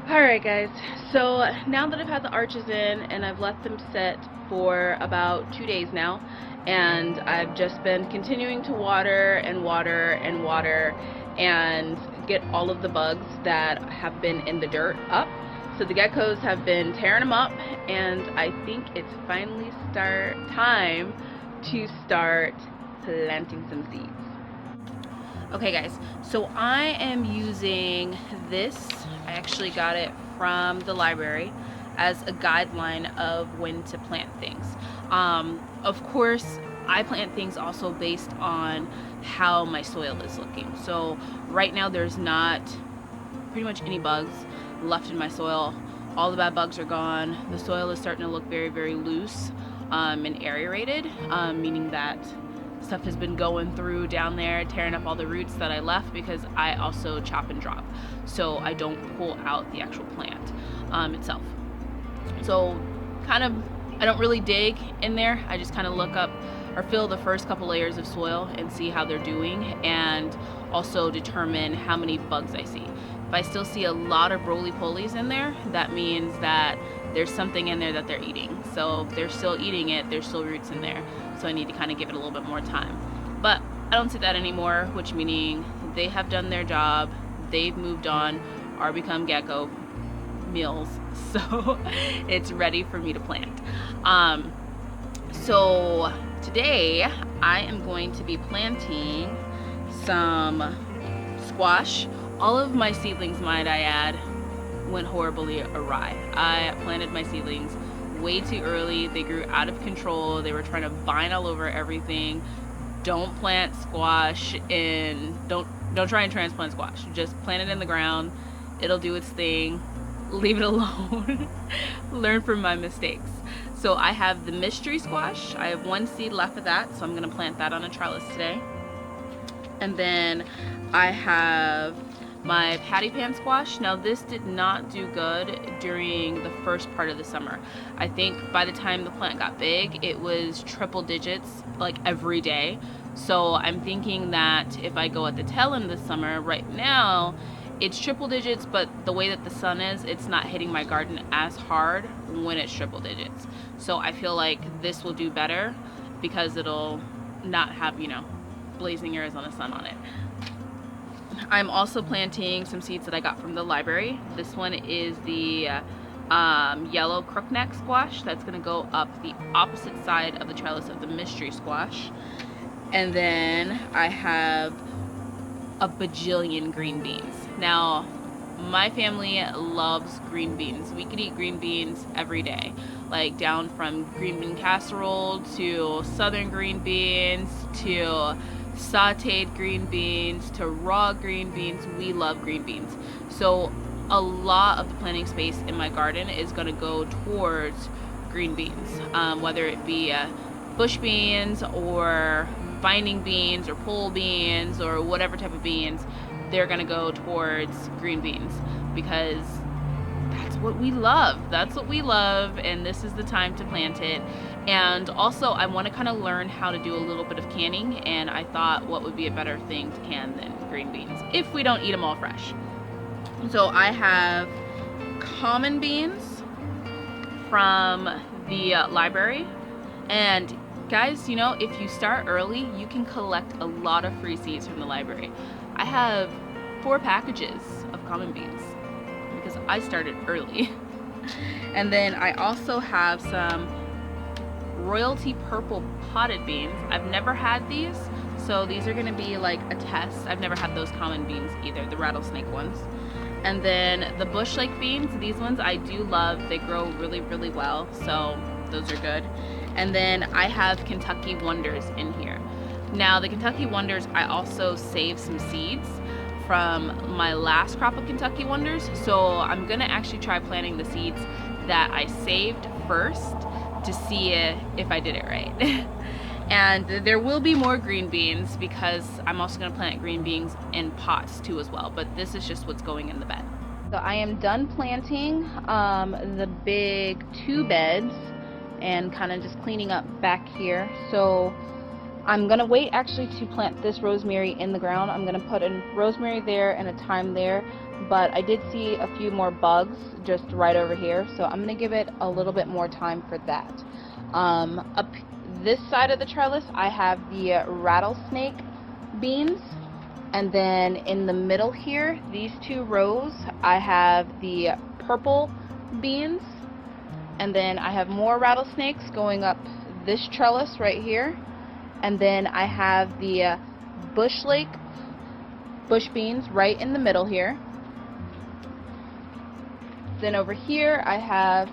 Alright guys, so now that I've had the arches in and I've let them sit for about 2 days now, and I've just been continuing to water and water and water and get all of the bugs that have been in the dirt up. So the geckos have been tearing them up, and I think it's finally time to start planting some seeds. Okay guys, so I am using this, I actually got it from the library, as a guideline of when to plant things. Of course, I plant things also based on how my soil is looking. So right now there's not pretty much any bugs left in my soil. All the bad bugs are gone. The soil is starting to look very, very loose and aerated, meaning that stuff has been going through down there, tearing up all the roots that I left, because I also chop and drop, so I don't pull out the actual plant itself. So I don't really dig in there. I just kind of look up or fill the first couple layers of soil and see how they're doing, and also determine how many bugs I see. If I still see a lot of roly-polies in there, that means that there's something in there that they're eating. So if they're still eating it, there's still roots in there. So I need to kind of give it a little bit more time. But I don't see that anymore, which meaning they have done their job, they've moved on, or become gecko meals. So it's ready for me to plant. So today I am going to be planting some squash. All of my seedlings, might I add, went horribly awry. I planted my seedlings way too early. They grew out of control. They were trying to vine all over everything. Don't plant squash don't try and transplant squash. Just plant it in the ground. It'll do its thing. Leave it alone. Learn from my mistakes. So I have the mystery squash. I have one seed left of that, so I'm gonna plant that on a trellis today. And then I have my patty pan squash. Now this did not do good during the first part of the summer. I think by the time the plant got big, it was triple digits like every day. So I'm thinking that if I go at the tail end of the summer, right now it's triple digits, but the way that the sun is, it's not hitting my garden as hard when it's triple digits. So I feel like this will do better because it'll not have, blazing Arizona sun on it. I'm also planting some seeds that I got from the library. This one is the yellow crookneck squash. That's going to go up the opposite side of the trellis of the mystery squash. And then I have a bajillion green beans. Now, my family loves green beans. We could eat green beans every day, like down from green bean casserole to southern green beans to sauteed green beans to raw green beans. We love green beans. So a lot of the planting space in my garden is going to go towards green beans, whether it be bush beans or binding beans or pole beans or whatever type of beans. They're going to go towards green beans because that's what we love. That's what we love, and this is the time to plant it. And also I want to kind of learn how to do a little bit of canning, and I thought what would be a better thing to can than green beans if we don't eat them all fresh. So I have common beans from the library, and guys, if you start early, you can collect a lot of free seeds from the library. I have 4 packages of common beans because I started early. And then I also have some royalty purple potted beans. I've never had these, so these are going to be like a test. I've never had those common beans either, the rattlesnake ones. And then the bush lake beans, these ones I do love. They grow really, really well, so those are good. And then I have Kentucky Wonders in here. Now the Kentucky Wonders, I also saved some seeds from my last crop of Kentucky Wonders, so I'm gonna actually try planting the seeds that I saved first to see if I did it right. And there will be more green beans because I'm also gonna plant green beans in pots too as well, but this is just what's going in the bed. So I am done planting the big 2 beds and kind of just cleaning up back here. So I'm gonna wait actually to plant this rosemary in the ground. I'm gonna put a rosemary there and a thyme there, but I did see a few more bugs just right over here, so I'm gonna give it a little bit more time for that. Up this side of the trellis, I have the rattlesnake beans, and then in the middle here, these two rows, I have the purple beans, and then I have more rattlesnakes going up this trellis right here, and then I have the bush beans right in the middle here. Then over here I have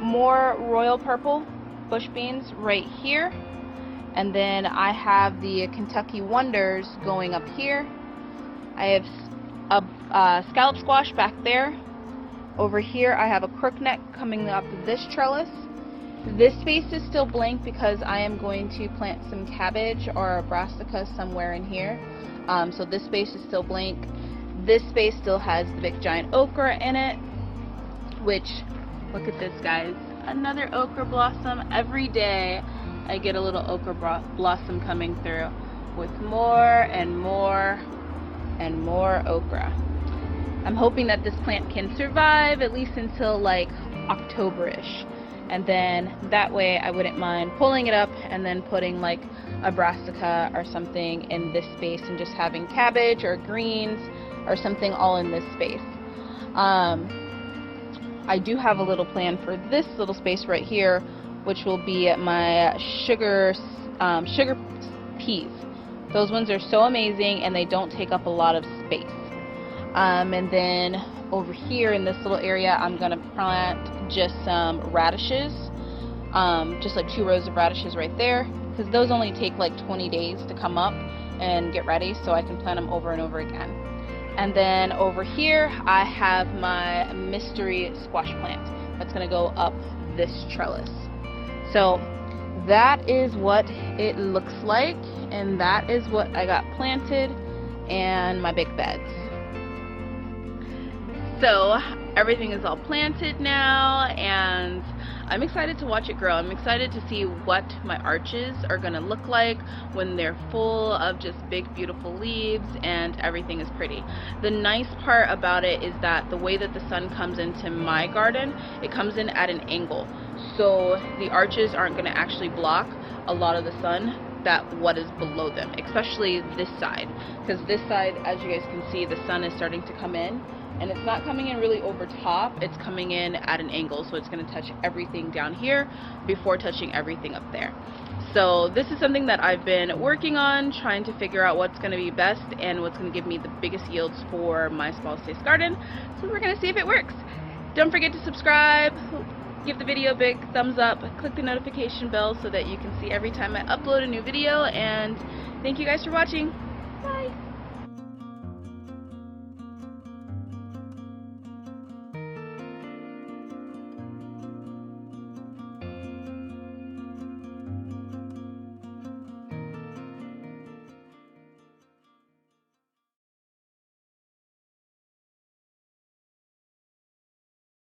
more royal purple bush beans right here, and then I have the Kentucky Wonders going up here. I have a scallop squash back there. Over here I have a crookneck coming up this trellis. This space is still blank because I am going to plant some cabbage or a brassica somewhere in here. So this space is still blank. This space still has the big giant okra in it, which, look at this, guys. Another okra blossom. Every day I get a little okra blossom coming through with more and more and more okra. I'm hoping that this plant can survive at least until like October-ish, and then that way I wouldn't mind pulling it up and then putting like a brassica or something in this space and just having cabbage or greens or something all in this space. I do have a little plan for this little space right here, which will be my sugar peas. Those ones are so amazing and they don't take up a lot of space. And then over here in this little area, I'm gonna plant just some radishes, just like 2 rows of radishes right there, because those only take like 20 days to come up and get ready, so I can plant them over and over again. And then over here I have my mystery squash plant that's gonna go up this trellis. So that is what it looks like, and that is what I got planted and my big beds. So everything is all planted now, and I'm excited to watch it grow. I'm excited to see what my arches are going to look like when they're full of just big beautiful leaves and everything is pretty. The nice part about it is that the way that the sun comes into my garden, it comes in at an angle. So the arches aren't going to actually block a lot of the sun that what is below them, especially this side, because this side, as you guys can see, the sun is starting to come in. And it's not coming in really over top, it's coming in at an angle, so it's going to touch everything down here before touching everything up there. So this is something that I've been working on, trying to figure out what's going to be best and what's going to give me the biggest yields for my small space garden. So we're going to see if it works. Don't forget to subscribe, give the video a big thumbs up, click the notification bell so that you can see every time I upload a new video, and thank you guys for watching. Bye!